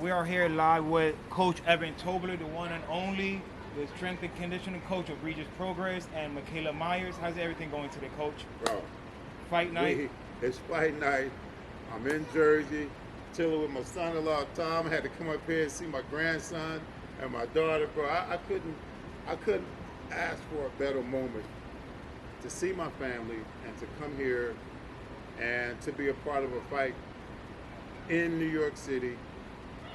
We are here live with Coach Evan Tobler, the one and only, the strength and conditioning coach of Regis Prograis, and Mikaela Myers. How's everything going today, Coach? Bro, Fight night? it's fight night. I'm in Jersey, chilling with my son-in-law Tom. I had to come up here and see my grandson and my daughter, bro. I couldn't ask for a better moment to see my family and to come here and to be a part of a fight in New York City,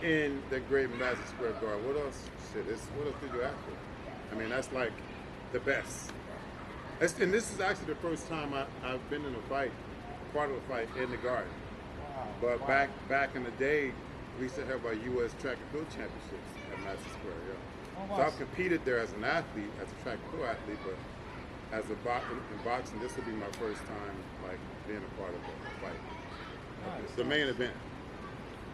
in the great Madison Square Garden. What else? What else did you ask for? I mean, that's like the best. And this is actually the first time I've been in a fight, part of a fight in the Garden. But back in the day, we used to have our U.S. track and field championships at Madison Square. Yeah. So I've competed there as an athlete, as a track and field athlete, but as in boxing, this will be my first time like being a part of a fight. Nice, the main event.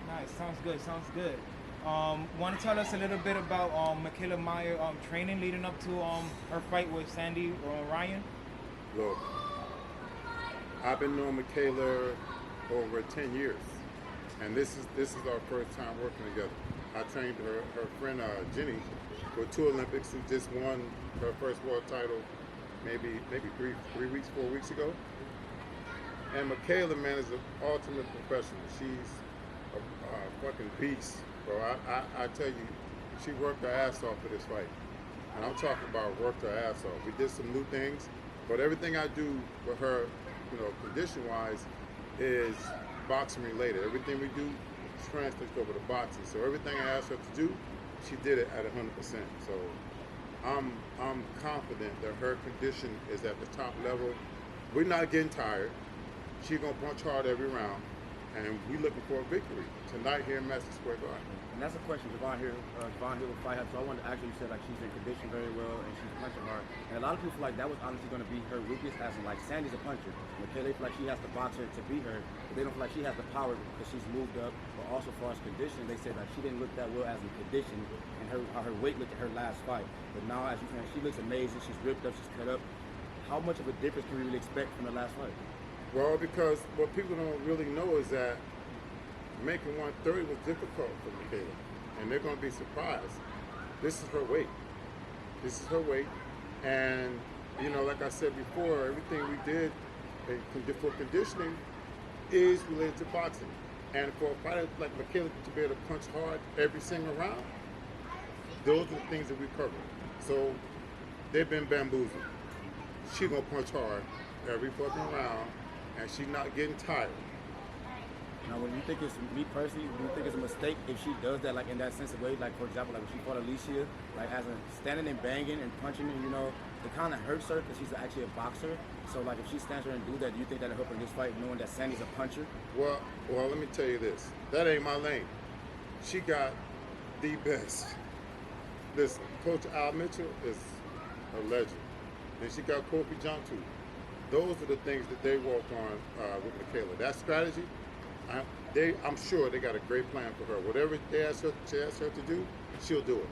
Nice. Sounds good. Sounds good. Want to tell us a little bit about Mikaela Myers training leading up to her fight with Sandy Ryan? Look, I've been knowing Mikaela over 10 years, and this is our first time working together. I trained her friend Jenny for 2 Olympics, who just won her first world title maybe 4 weeks ago. And Mikaela, man, is an ultimate professional. She's a fucking beast, bro. I tell you, she worked her ass off for this fight. And I'm talking about worked her ass off. We did some new things, but everything I do with her, condition-wise, is boxing related. Everything we do translates over to boxing. So everything I asked her to do, she did it at 100%. So I'm confident that her condition is at the top level. We're not getting tired. She's gonna punch hard every round, and we looking for a victory tonight here in Madison Square Garden. And that's a question Javon here will fight her. So I wanted to actually said like she's in condition very well and she's punching hard. And a lot of people feel like that was honestly going to be her weakness, as in like Sandy's a puncher. Mikaela feel like she has to box her to beat her, but they don't feel like she has the power because she's moved up. But also as far as condition, they said like she didn't look that well as in condition, and her weight looked at her last fight. But now as you can, she looks amazing. She's ripped up, she's cut up. How much of a difference can we really expect from the last fight? Well, because what people don't really know is that making 130 was difficult for Mikaela, and they're going to be surprised. This is her weight. This is her weight, and like I said before, everything we did for conditioning is related to boxing. And for a fighter like Mikaela to be able to punch hard every single round, those are the things that we cover. So they've been bamboozled. She's gonna punch hard every fucking round, and she's not getting tired. Now, when you think it's, me personally, do you think it's a mistake if she does that, like in that sense of way, like for example, like when she fought Alicia, like as in standing and banging and punching, it kind of hurts her because she's actually a boxer. So like if she stands there and do that, do you think that'll help her in this fight, knowing that Sandy's a puncher? Well, let me tell you this. That ain't my lane. She got the best. Listen, Coach Al Mitchell is a legend, and she got Kofi Jontu. Those are the things that they work on with Mikaela. That strategy. I'm sure they got a great plan for her. Whatever they ask her to do, she'll do it.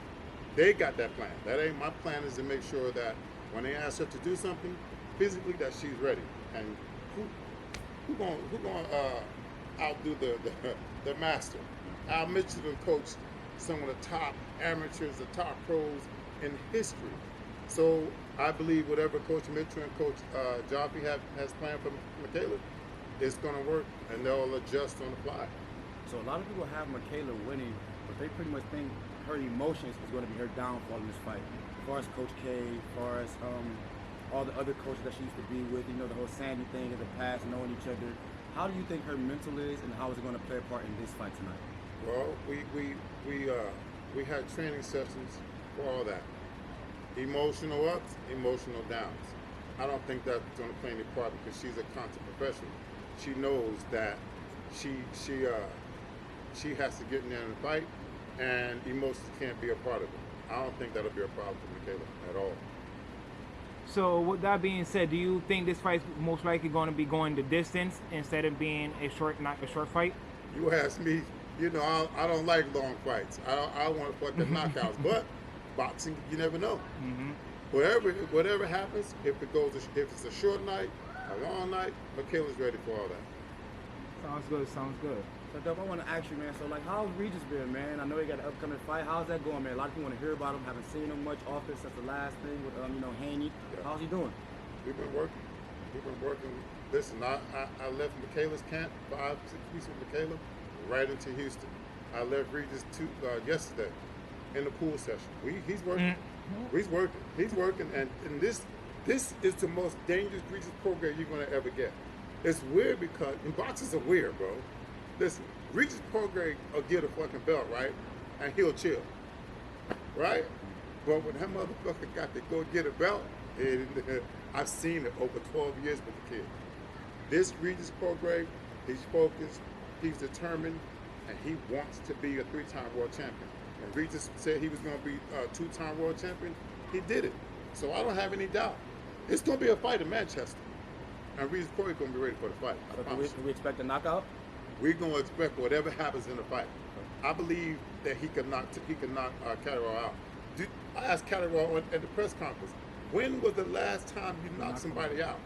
They got that plan. That ain't my plan. Is to make sure that when they ask her to do something physically, that she's ready. And who gonna outdo the master? Al Mitchell coached some of the top amateurs, the top pros in history. So I believe whatever Coach Mitchell and Coach Jaffe has planned for Mikaela, it's going to work, and they'll adjust on the fly. So a lot of people have Mikaela winning, but they pretty much think her emotions is going to be her downfall in this fight. As far as Coach K, as far as all the other coaches that she used to be with, the whole Sandy thing in the past, knowing each other. How do you think her mental is, and how is it going to play a part in this fight tonight? Well, we had training sessions for all that. Emotional ups, emotional downs. I don't think that's going to play any part because she's a content professional. She knows that she has to get in there and fight, and emotions can't be a part of it. I don't think that'll be a problem for Mikaela at all. So with that being said, do you think this fight's most likely going to be going the distance instead of being a short fight? You ask me, I don't like long fights. I want to fuck the knockouts, but boxing, you never know. Mm-hmm. Whatever happens, if it's a short night, a long night, Mikaela's ready for all that. Sounds good. So, Dope, I want to ask you, man. So, like, how's Regis been, man? I know he got an upcoming fight. How's that going, man? A lot of people want to hear about him. Haven't seen him much often since the last thing with, Haney. Yeah. How's he doing? We've been working. We've been working. Listen, I left Mikaela's camp 5-6 weeks with Mikaela, right into Houston. I left Regis yesterday in the pool session. He's working. He's working. He's working, and this is the most dangerous Regis program you're gonna ever get. It's weird because boxers are weird, bro. Listen, Regis Prograis will get a fucking belt, right? And he'll chill, right? But when that motherfucker got to go get a belt, and I've seen it over 12 years with the kid. This Regis Prograis, he's focused, he's determined, and he wants to be a 3-time world champion. When Regis said he was going to be a 2-time world champion, he did it. So I don't have any doubt. It's going to be a fight in Manchester. And Regis Prograis going to be ready for the fight. So can we expect a knockout? We're going to expect whatever happens in the fight. I believe that he can knock Catterall out. I asked Catterall at the press conference, when was the last time you knocked somebody out?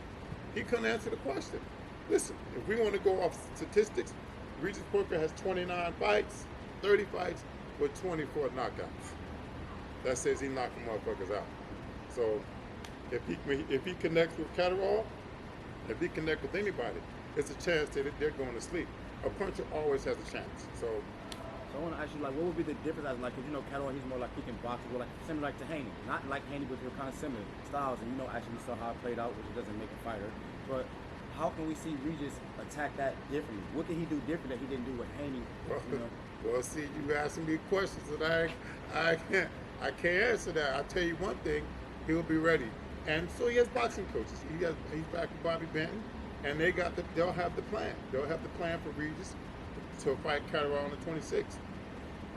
He couldn't answer the question. Listen, if we want to go off statistics, Regis Prograis has 29 fights, 30 fights with 24 knockouts. That says he knocked motherfuckers out. So if he connects with Catterall, if he connects with anybody, it's a chance that they're going to sleep. A puncher always has a chance. So I want to ask you, like, what would be the difference? As like, because Catterall, he's more like he can box, well, like similar like to Haney, not like Haney, but they're kind of similar styles. And actually, we saw how it played out, which doesn't make a fighter. But how can we see Regis attack that differently? What can he do different that he didn't do with Haney? Well, see, you asking me questions that I can't answer that. I'll tell you one thing, he'll be ready. And so he has boxing coaches. He's back with Bobby Benton, and they'll have the plan. They'll have the plan for Regis to fight Catterall on the 26th.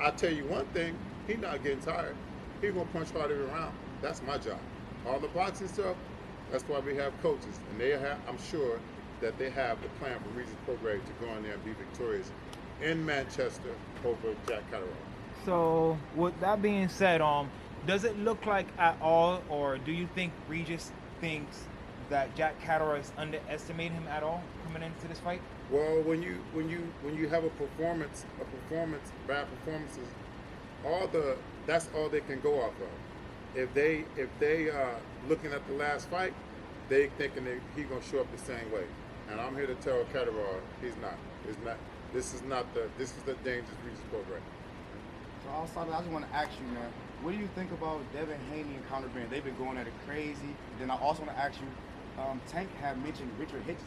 I'll tell you one thing, he's not getting tired. He's gonna punch hard every round. That's my job. All the boxing stuff, that's why we have coaches. And I'm sure that they have the plan for Regis Prograis to go in there and be victorious in Manchester over Jack Catterall. So with that being said, does it look like at all, or do you think Regis thinks that Jack Catterall is underestimating him at all coming into this fight? Well, when you have a performance, bad performances, that's all they can go off of. If they looking at the last fight, they thinking that he's gonna show up the same way. And I'm here to tell Catterall he's not. This is the dangerous Regis Prograis. So outside of that, I just want to ask you, man, what do you think about Devin Haney and Conor Benn? They've been going at it crazy. Then I also want to ask you, Tank had mentioned Richard Hitch.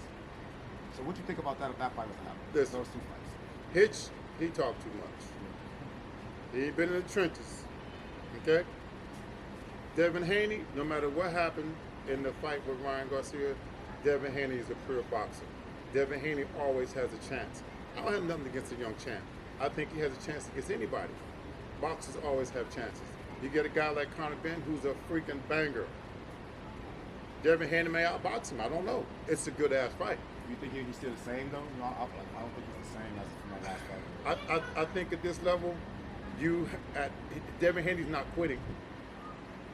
So what do you think about that if that fight was to happen? Listen, those two fights. Hitch, he talked too much. He ain't been in the trenches. Okay? Devin Haney, no matter what happened in the fight with Ryan Garcia, Devin Haney is a pure boxer. Devin Haney always has a chance. I don't have nothing against a young champ. I think he has a chance against anybody. Boxers always have chances. You get a guy like Conor Benn who's a freaking banger. Devin Haney may outbox him. I don't know. It's a good ass fight. You think he's still the same though? I don't think he's the same as from that last fight. I think at this level, Devin Haney's not quitting.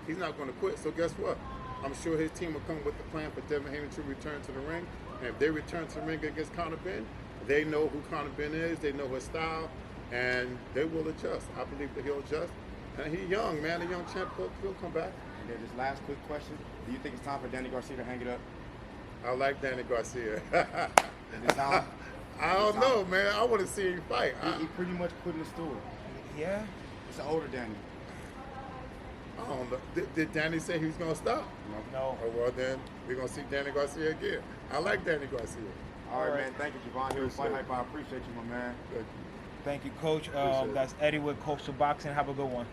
He's not going to quit. So guess what? I'm sure his team will come with the plan for Devin Haney to return to the ring. And if they return to the ring against Conor Benn, they know who Conor Benn is. They know his style, and they will adjust. I believe that he'll adjust. And he's young, man. A young champ, he'll come back. And then this last quick question: do you think it's time for Danny Garcia to hang it up? I like Danny Garcia. Is it time? I don't know, man. I want to see him fight. He pretty much quitting the stool. Yeah. It's an older Danny. I don't know. Did Danny say he was going to stop? No. Oh, well, then we're going to see Danny Garcia again. I like Danny Garcia. All right, man. Thank you, Javon. Here with Fight Hype. I appreciate you, my man. Thank you. Thank you, Coach. Appreciate it. That's Eddie with Coastal Boxing. Have a good one.